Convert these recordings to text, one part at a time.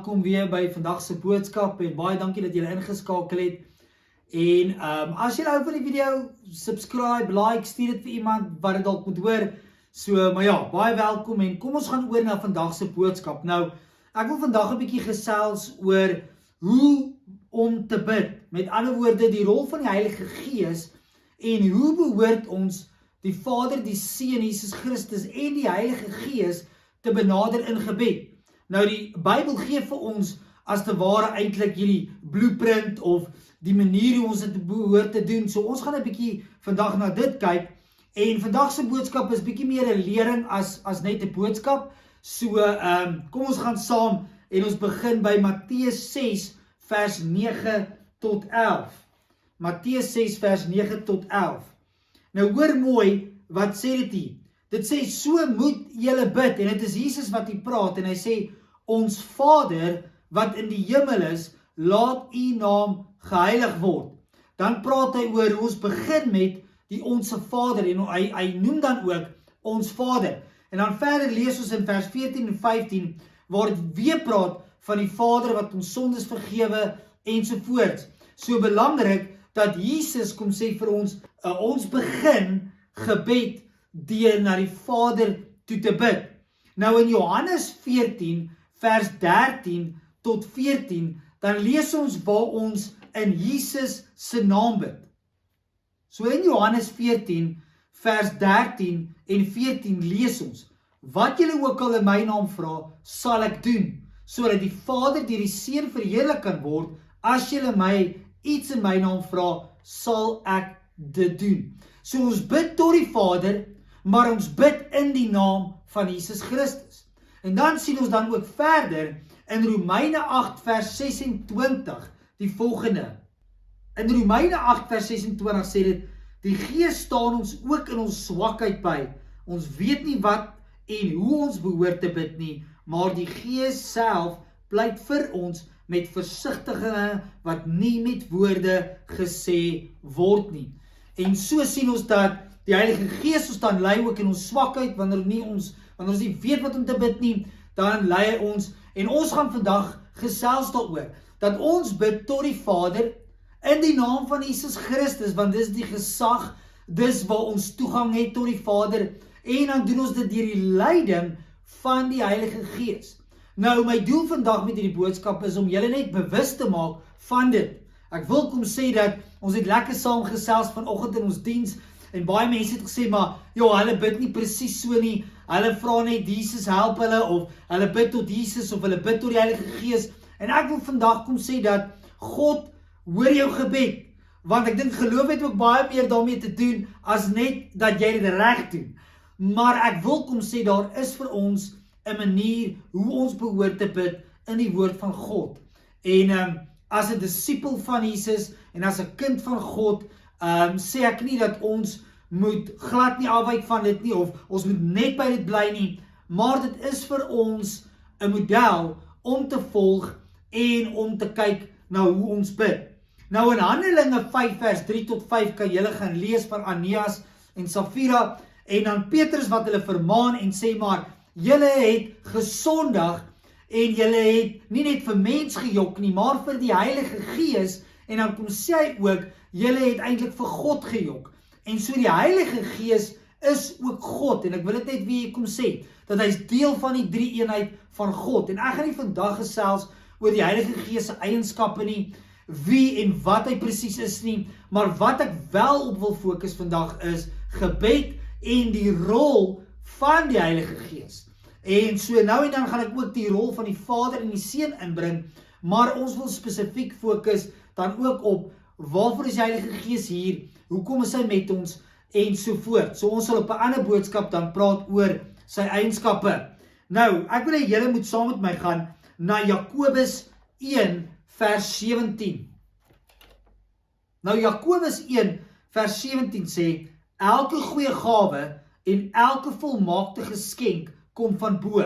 welkom weer by vandag se boodskap en baie dankie dat julle ingeskakel het. En as julle hou van die video, subscribe, like, stuur dit vir iemand wat dit dalk moet hoor. So, maar ja, baie welkom en kom ons gaan oor na vandag se boodskap. Nou, ek wil vandag 'n bietjie gesels oor hoe om te bid. Met ander woorde, die rol van die Heilige Gees en hoe behoort ons die Vader, die Seun, Jesus Christus en die Heilige Gees te benader in gebed. Nou die Bybel gee vir ons as te ware eintlik hierdie blueprint of die manier hoe ons dit behoort te doen. So ons gaan 'n bietjie vandag na dit kyk en vandag se boodskap is bietjie meer 'n lering as net 'n boodskap. So kom ons gaan saam en ons begin by Matteus 6 vers 9 tot 11. Matteus 6 vers 9 tot 11. Nou hoor mooi wat sê dit hier. Dit sê, so moet julle bid, en dit is Jesus wat hier praat, en hy sê, ons Vader wat in die hemel is, laat u naam geheilig word. Dan praat hy oor hoe ons begin met die onse Vader, en hy noem dan ook ons Vader. En dan verder lees ons in vers 14 en 15, waar het weer praat van die Vader wat ons sondes vergewe, ensovoorts. So belangrik, dat Jesus kom sê vir ons begin gebed, deur na die Vader toe te bid. Nou in Johannes 14 vers 13 tot 14, dan lees ons waar ons in Jesus se naam bid. So in Johannes 14 vers 13 en 14 lees ons, wat julle ook al in my naam vra, sal ek doen, sodat die Vader deur die Seun verheerlik kan word. As julle my iets in my naam vra, sal ek dit doen. So ons bid tot die Vader, maar ons bid in die naam van Jesus Christus. En dan sien ons dan ook verder in Romeine 8 vers 26 die volgende. In Romeine 8 vers 26 sê dit, die Gees staan ons ook in ons swakheid by. Ons weet nie wat en hoe ons behoort te bid nie, maar die Gees self pleit vir ons met versigtigings wat nie met woorde gesê word nie. En so sien ons dat die Heilige Gees ons dan lei ook in ons swakheid, wanneer ons nie weet wat om te bid nie, dan lei hy ons, en ons gaan vandag gesels daaroor, dat ons bid tot die Vader, in die naam van Jesus Christus, want dis die gesag, dis waar ons toegang het tot die Vader, en dan doen ons dit deur die leiding van die Heilige Gees. Nou, my doel vandag met hierdie boodskap is om julle net bewus te maak van dit. Ek wil kom sê dat ons het lekker saam gesels vanoggend in ons diens, en baie mense het gesê, maar hulle bid nie presies so nie, hulle vra net Jesus help hulle, of hulle bid tot Jesus, of hulle bid tot die Heilige Gees, en ek wil vandag kom sê dat God hoor jou gebed, want ek dink geloof het ook baie meer daarmee te doen, as net dat jy dit reg doen, maar ek wil kom sê, daar is vir ons 'n manier hoe ons behoort te bid in die woord van God, en as 'n disipel van Jesus, en as 'n kind van God, sê ek nie dat ons moet glad nie afwyk van dit nie, of ons moet net by dit bly nie, maar dit is vir ons 'n model om te volg, en om te kyk na hoe ons bid. Nou in Handelinge 5 vers 3 tot 5 kan julle gaan lees van Aneas en Safira, en dan Petrus wat hulle vermaan en sê, maar julle het gesondig, en julle het nie net vir mens gejok nie, maar vir die Heilige Gees, en dan kom sê hy ook, julle het eintlik vir God gejok. En so die Heilige Gees is ook God, en ek wil dit net weer kom sê, dat hy is deel van die drie eenheid van God, en ek gaan nie vandag gesels oor die Heilige Gees se eienskappe nie, wie en wat hy presies is nie, maar wat ek wel op wil fokus vandag is, gebed en die rol van die Heilige Gees. En so nou en dan gaan ek ook die rol van die Vader en die Seun inbring, maar ons wil spesifiek fokus dan ook op, waarvoor is die Heilige Gees hier, hoekom is hy met ons, en so voort. So ons sal op 'n ander boodskap dan praat oor sy eienskappe. Nou, ek wil hê julle moet saam met my gaan na Jakobus 1 vers 17. Nou Jakobus 1 vers 17 sê, elke goeie gawe en elke volmaakte geskenk kom van bo.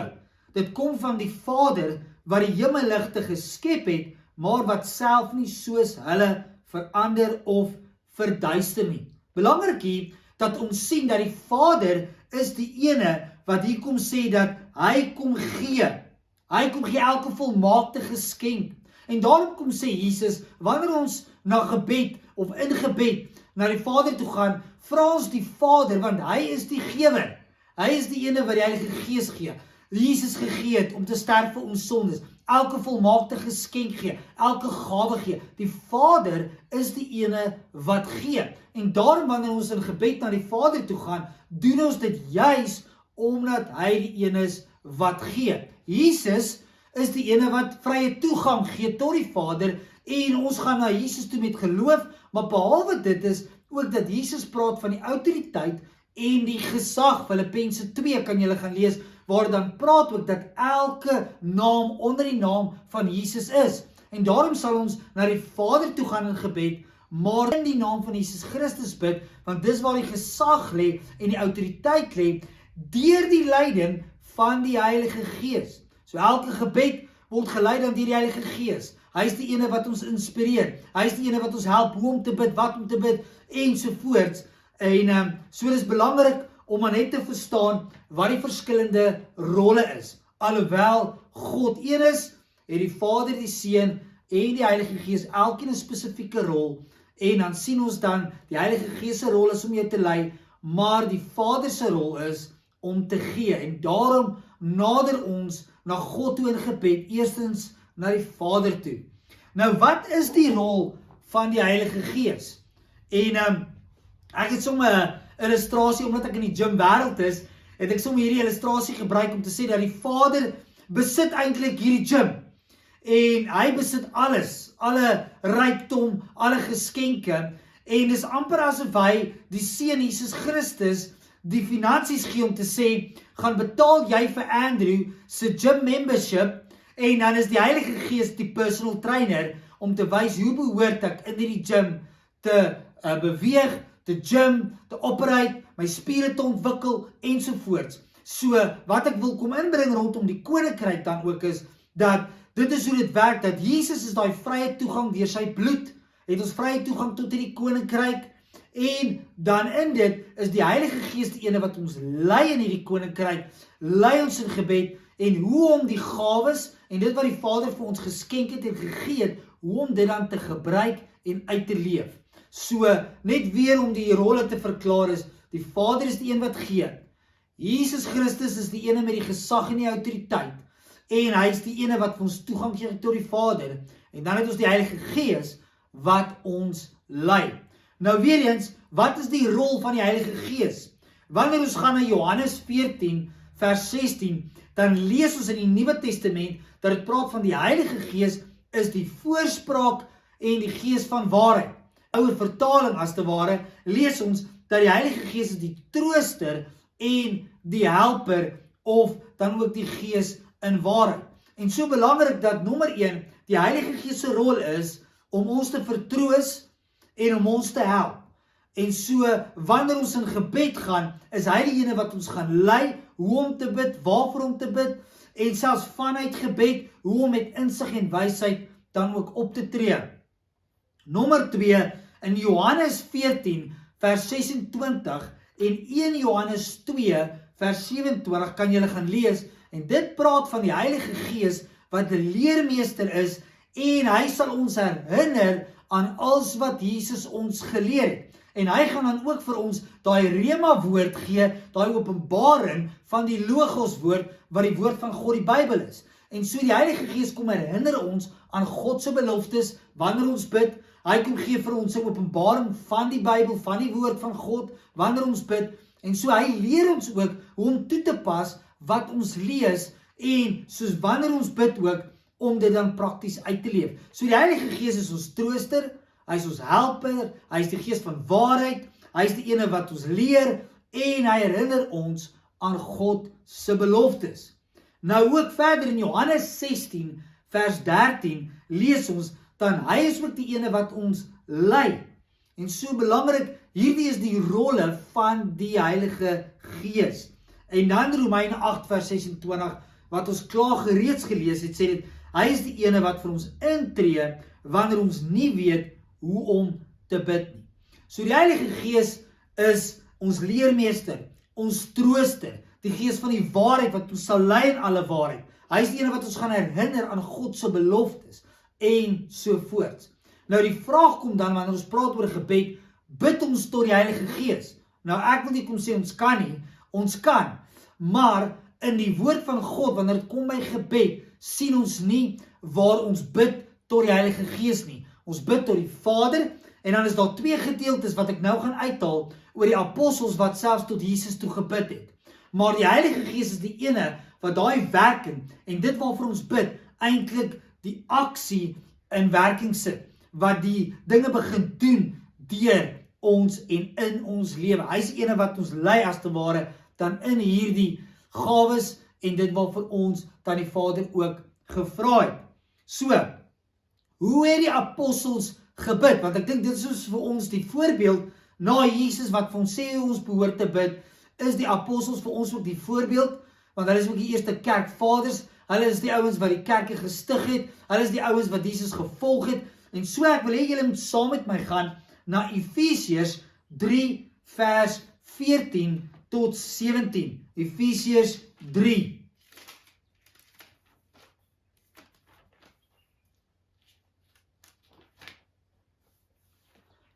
Dit kom van die Vader wat die hemelligte geskep het, maar wat self nie soos hulle verander of verduister nie. Belangrik hier, dat ons sien dat die Vader is die ene wat hier kom sê dat hy kom gee. Hy kom gee elke volmaakte geskenk. En daarom kom sê Jesus, wanneer ons na gebed of in gebed na die Vader toe gaan, vra ons die Vader, want hy is die gewer. Hy is die ene wat die Heilige Gees gee. Jesus gegee het om te sterf vir ons sondes, elke volmaakte geskenk gee, elke gawe gee. Die Vader is die ene wat gee. En daarom wanneer ons in gebed na die Vader toe gaan, doen ons dit juis omdat hy die ene is wat gee. Jesus is die ene wat vrye toegang gee tot die Vader en ons gaan na Jesus toe met geloof, maar behalwe dit is ook dat Jesus praat van die autoriteit en die gesag. Filippense 2 kan julle gaan lees, waar dan praat ook dat elke naam onder die naam van Jesus is. En daarom sal ons na die Vader toe gaan in gebed, maar in die naam van Jesus Christus bid, want dis waar die gesag lê en die autoriteit lê, deur die leiding van die Heilige Gees. So elke gebed word gelei dan deur die Heilige Gees. Hy is die ene wat ons inspireer. Hy is die ene wat ons help hoe om te bid, wat om te bid, ensovoorts. En so is belangrik om maar net te verstaan wat die verskillende rolle is. Alhoewel God een is, het die Vader, die Seun en die Heilige Gees elkeen 'n spesifieke rol. En dan sien ons dan, die Heilige Gees se rol is om jou te lei, maar die Vader se rol is om te gee. En daarom nader ons na God toe in gebed, eerstens na die Vader toe. Nou, wat is die rol van die Heilige Gees? En ek het sommer 'n illustrasie, omdat ek in die gym wêreld is, het ek sommer hierdie illustrasie gebruik om te sê dat die Vader besit eintlik hierdie gym. En hy besit alles, alle rykdom, alle geskenke. En dis amper asof hy die Seun Jesus Christus die finansies gee om te sê, gaan betaal jy vir Andrew se gym membership, en dan is die Heilige Gees die personal trainer om te wys hoe behoort ek in die gym te beweeg, te gym, te operate, my spiere te ontwikkel, ensovoorts. So, wat ek wil kom inbring rondom die koninkryk dan ook is, dat dit is hoe dit werk, dat Jesus is daai vrye toegang deur sy bloed, het ons vrye toegang tot hierdie koninkryk, en dan in dit is die Heilige Gees die ene wat ons lei in hierdie koninkryk, lei ons in gebed, en hoe om die gawes, en dit wat die Vader vir ons geskenk het en gegee het, hoe om dit dan te gebruik en uit te leef. So, net weer om die rolle te verklaar is, die Vader is die een wat gee, Jesus Christus is die ene met die gesag en die autoriteit, en hy is die ene wat vir ons toegang gee tot die Vader, en dan het ons die Heilige Gees wat ons lei. Nou weer eens, wat is die rol van die Heilige Gees? Wanneer ons gaan na Johannes 14 vers 16, dan lees ons in die Nuwe Testament, dat het praat van die Heilige Gees is die voorspraak en die Gees van waarheid. Ouer vertaling as te ware, lees ons dat die Heilige Gees is die trooster en die helper, of dan ook die Gees in waarheid. En so belangrik dat nommer 1, die Heilige Gees se rol is om ons te vertroos en om ons te help. En so, wanneer ons in gebed gaan, is hy die ene wat ons gaan lei, hoe om te bid, waarvoor om te bid, en selfs vanuit gebed, hoe om met insig en wysheid dan ook op te tree. Nommer 2, in Johannes 14 vers 26 en 1 Johannes 2 vers 27 kan julle gaan lees, en dit praat van die Heilige Gees wat 'n leermeester is, en hy sal ons herinner aan alles wat Jesus ons geleer het. En hy gaan dan ook vir ons daai rema woord gee, daai openbaring van die logos woord, wat die woord van God die Bybel is. En so die Heilige Gees kom herinner ons aan God se beloftes, wanneer ons bid, hy kom gee vir ons 'n openbaring van die Bybel, van die woord van God, wanneer ons bid, en so hy leer ons ook hoe om toe te pas wat ons lees, en soos wanneer ons bid ook, om dit dan prakties uit te leef. So die Heilige Gees is ons trooster, hy is ons helper, hy is die Gees van waarheid, hy is die ene wat ons leer, en hy herinner ons aan God se beloftes. Nou ook verder in Johannes 16 vers 13 lees ons, dan hy is ook die ene wat ons lei. En so belangrik, hierdie is die rolle van die Heilige Gees. En dan Romeine 8 vers 26, wat ons klaar gereeds gelees het, sê dit, hy is die ene wat vir ons intree, wanneer ons nie weet hoe om te bid nie. So die Heilige Gees is ons leermeester, ons trooster, die Gees van die waarheid wat ons sal lei in alle waarheid. Hy is die ene wat ons gaan herinner aan God se beloftes en so voort. Nou die vraag kom dan, wanneer ons praat oor gebed, bid ons tot die Heilige Gees. Nou ek wil nie kom sê ons kan nie, ons kan, maar in die woord van God, wanneer dit kom by gebed, sien ons nie waar ons bid tot die Heilige Gees nie. Ons bid tot die Vader, en dan is daar twee gedeeltes wat ek nou gaan uithaal, oor die apostels wat selfs tot Jesus toe gebid het. Maar die Heilige Gees is die ene wat daai werking, en dit waarvoor ons bid, eintlik die aksie in werking sit, wat die dinge begin doen, deur ons en in ons lewe. Hy is die ene wat ons lei as te ware, dan in hierdie gawes, en dit waarvoor ons dan die Vader ook gevra het. So, hoe het die apostels gebid? Want ek dink dit is vir ons die voorbeeld, na Jesus wat vir ons sê hoe ons behoort te bid, is die apostels vir ons ook die voorbeeld, want hulle is ook die eerste kerkvaders, hulle is die ouens wat die kerke gestig het, hulle is die ouens wat Jesus gevolg het, en so ek wil hê julle moet saam met my gaan na Efesiërs 3 vers 14 tot 17. Efesiërs 3.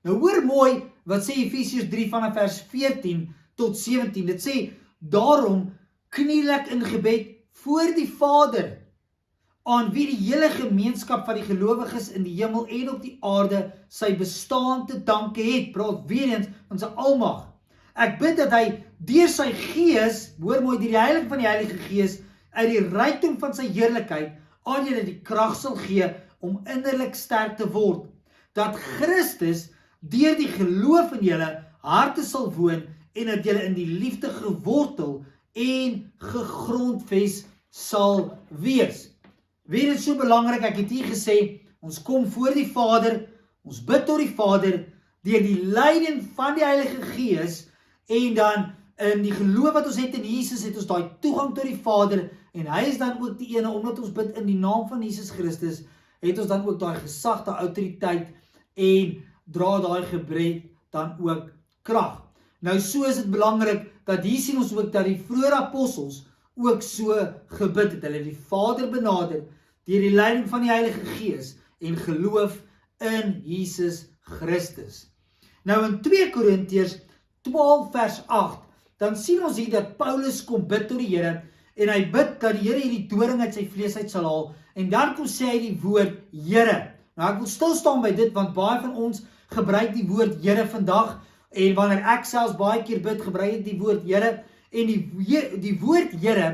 Nou hoor mooi wat sê Efesiërs 3 vanaf vers 14 tot 17. Dit sê, daarom kniel ek in gebed voor die Vader, aan wie die hele gemeenskap van die gelowiges in die hemel en op die aarde sy bestaan te danke het. Praat weer eens van sy almag. Ek bid dat hy deur sy gees, hoor mooi, deur die heilige van die Heilige Gees, uit die rykdom van sy heerlikheid, aan julle die krag sal gee, om innerlik sterk te word, dat Christus deur die geloof in julle harte sal woon, en dat julle in die liefde gewortel en gegrondves sal wees. Weer is so belangrik, ek het hier gesê, ons kom voor die Vader, ons bid tot die Vader, deur die leiding van die Heilige Gees, en dan in die geloof wat ons het in Jesus, het ons daai toegang tot die Vader, en hy is dan ook die ene, omdat ons bid in die naam van Jesus Christus, het ons dan ook daai gesag, daai autoriteit, en dra daai gebed dan ook krag. Nou so is dit belangrik, dat hier sien ons ook, dat die vroeë apostels ook so gebid het. Hulle die Vader benader, deur die leiding van die Heilige Gees, en geloof in Jesus Christus. Nou in 2 Korintiërs 12 vers 8, dan sien ons hier dat Paulus kom bid tot die Here, en hy bid dat die Here hierdie doring uit sy vlees uit sal haal, en dan kom sê hy die woord Here. Nou ek wil stilstaan by dit, want baie van ons gebruik die woord Here vandag, en wanneer ek selfs baie keer bid, gebruik ek die woord Here, en die woord Here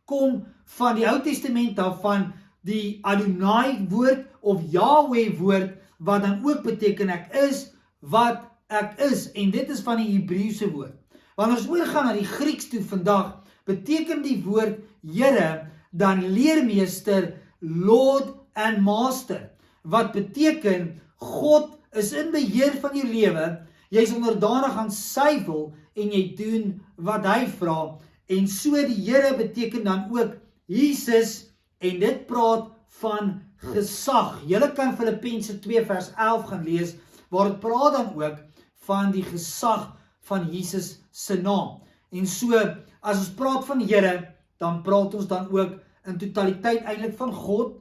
kom van die Ou Testament af, van die Adonai woord, of Yahweh woord, wat dan ook beteken ek is wat ek is, en dit is van die Hebreëse woord. Wanneer ons oorgaan na die Grieks toe vandag, beteken die woord Here dan leermeester, Lord and Master, wat beteken God is in beheer van jou lewe, jy is onderdanig aan sy wil, en jy doen wat hy vra, en so die Here beteken dan ook Jesus, en dit praat van gesag. Julle kan Filippense 2 vers 11 gaan lees, waar het praat dan ook van die gesag van Jesus se naam. En so, as ons praat van Here, dan praat ons dan ook in totaliteit eintlik van God,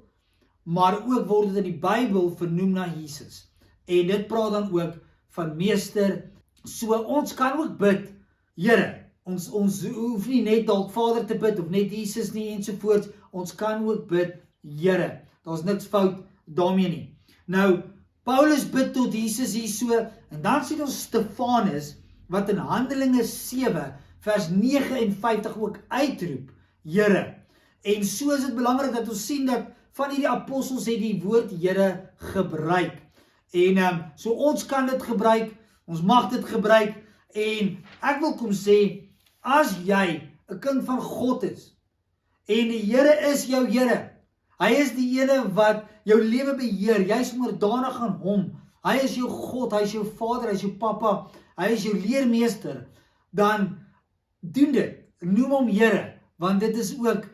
maar ook word dit in die Bybel vernoem na Jesus. En dit praat dan ook van meester. So ons kan ook bid, Here. Ons hoef nie net dalk Vader te bid, of net Jesus nie, ensovoorts. Ons kan ook bid, Here. Daar's niks fout daarmee nie. Nou, Paulus bid tot Jesus hier so, en dan sien ons Stefanus, wat in Handelinge 7, vers 59 ook uitroep, Here. En so is dit belangrik dat ons sien dat van hierdie apostels het die woord Here gebruik. En so ons kan dit gebruik, ons mag dit gebruik, en ek wil kom sê, as jy 'n kind van God is, en die Here is jou Here, hy is die ene wat jou lewe beheer, jy is onderdanig aan hom, hy is jou God, hy is jou Vader, hy is jou Papa, hy is jou leermeester, dan doen dit, noem hom Here, want dit is ook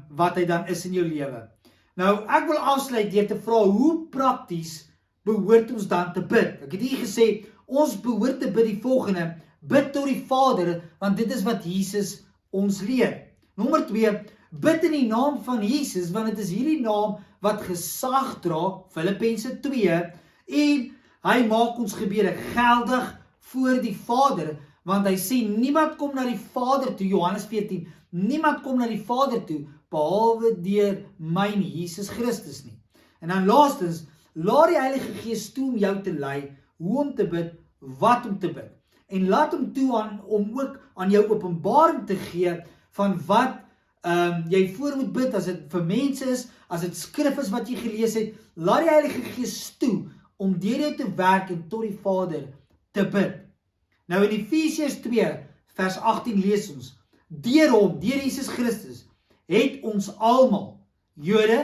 wat hy dan is in jou lewe. Nou, ek wil afsluit deur te vra, hoe prakties behoort ons dan te bid? Ek het hier gesê, ons behoort te bid die volgende, bid tot die Vader, want dit is wat Jesus ons leer. Nommer 2, Bid in die naam van Jesus, want dit is hierdie naam wat gesag dra, Filippense 2, en hy maak ons gebede geldig voor die Vader, want hy sê, niemand kom na die Vader toe, Johannes 14, niemand kom na die Vader toe, behalwe deur my nie, Jesus Christus nie. En dan laastens, laat die Heilige Gees toe om jou te lei, hoe om te bid, wat om te bid. En laat hom toe om ook aan jou openbaring te gee, van wat jy voor moet bid, as dit vir mense is, as dit skrif is wat jy gelees het, laat die Heilige Gees toe, om deur jou te werk en tot die Vader te bid. Nou in Efesiërs 2, vers 18 lees ons, deur hom, deur Jesus Christus, het ons almal, Jode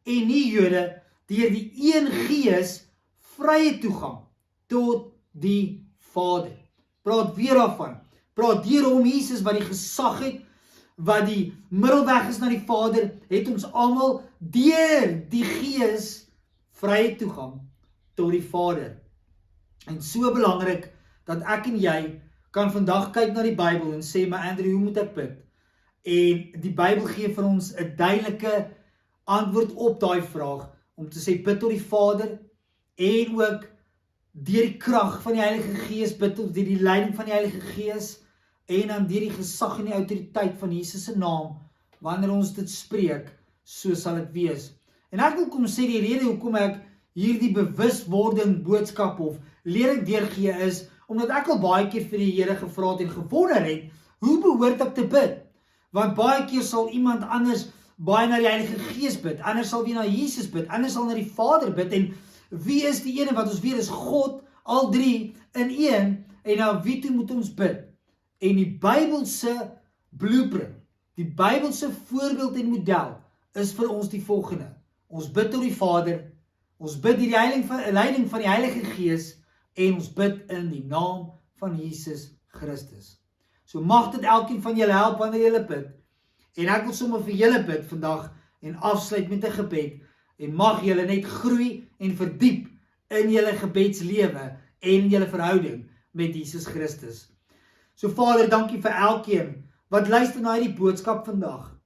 en nie Jode, deur die een Gees, vrye toegang, tot die Vader. Praat weer daarvan, praat deur hom Jesus, wat die gesag het, wat die middelweg is na die Vader, het ons almal deur die Gees vrye toegang tot die Vader. En so belangrik, dat ek en jy kan vandag kyk na die Bybel en sê, maar Andrew, hoe moet ek bid? En die Bybel gee vir ons 'n duidelike antwoord op daai vraag, om te sê, bid tot die Vader, en ook deur die krag van die Heilige Gees, bid tot deur die leiding van die Heilige Gees, en dan deur die gesag en die autoriteit van Jesus se naam, wanneer ons dit spreek, so sal dit wees. En ek wil kom sê, die rede hoekom ek hierdie bewuswording boodskap of lering deurgee is, omdat ek al baie keer vir die Here gevra het en gewonder het, hoe behoort ek te bid? Want baie keer sal iemand anders baie na die Heilige Gees bid, ander sal weer na Jesus bid, ander sal na die Vader bid, en wie is die ene wat ons weet is God, al drie in een, en na wie toe moet ons bid? En die Bybelse blueprint, die Bybelse voorbeeld en model, is vir ons die volgende. Ons bid tot die Vader, ons bid die leiding van die Heilige Gees, en ons bid in die naam van Jesus Christus. So mag dit elkeen van julle help wanneer julle bid, en ek wil sommer vir julle bid vandag, en afsluit met 'n gebed, en mag julle net groei en verdiep in julle gebedslewe, en julle verhouding met Jesus Christus. So Vader, dankie vir elkeen wat luister na hierdie boodskap vandag.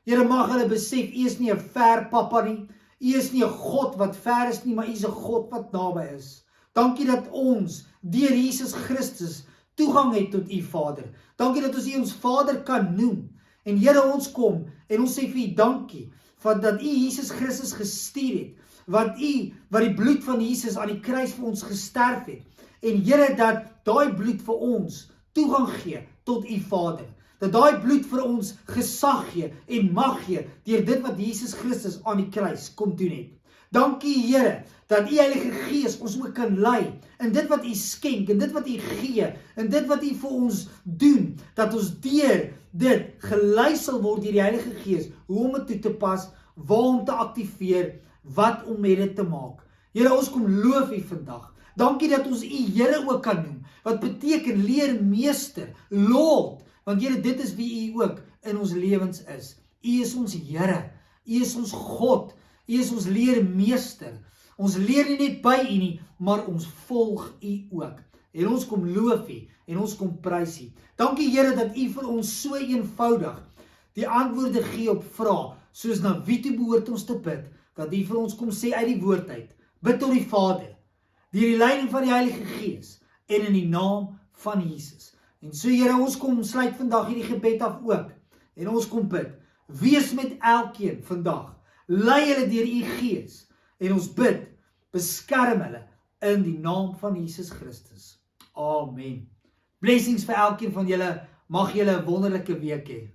Here, mag hulle besef, U is nie 'n ver papa nie, U is nie 'n God wat ver is nie, maar U is 'n God wat naby is. Dankie dat ons deur Jesus Christus toegang het tot U Vader. Dankie dat ons U ons Vader kan noem. En Here, ons kom en ons sê vir U dankie, dat U Jesus Christus gestuur het, wat die bloed van Jesus aan die kruis vir ons gesterf het. En Here, dat daai bloed vir ons toegang gee tot U Vader. Dat daai bloed vir ons gesag gee en mag gee deur dit wat Jesus Christus aan die kruis kom doen het. Dankie Here, dat U Heilige Gees ons ook kan lei in dit wat U skenk, in dit wat U gee, in dit wat U vir ons doen, dat ons deur dit gelei sal word deur die Heilige Gees, hoe om dit toe te pas, waar om te aktiveer, wat om met dit te maak. Here, ons kom loof U vandag. Dankie dat ons U Here ook kan noem, wat beteken leermeester, Lord, want Here, dit is wie U ook in ons lewens is. U is ons Here, U is ons God, U is ons leermeester. Ons leer nie net by U nie, maar ons volg U ook. En ons kom loof U, en ons kom prys U. Dankie Here, dat U vir ons so eenvoudig die antwoorde gee op vrae, soos na wie toe behoort ons te bid, dat U vir ons kom sê uit die woord uit, bid tot die Vader, deur die leiding van die Heilige Gees, en in die naam van Jesus. En so Here, ons kom sluit vandag hierdie gebed af ook, en ons kom bid, wees met elkeen vandag, lei hulle deur U Gees, en ons bid, beskerm hulle, in die naam van Jesus Christus. Amen. Blessings vir elkeen van julle, mag julle 'n wonderlike week hê.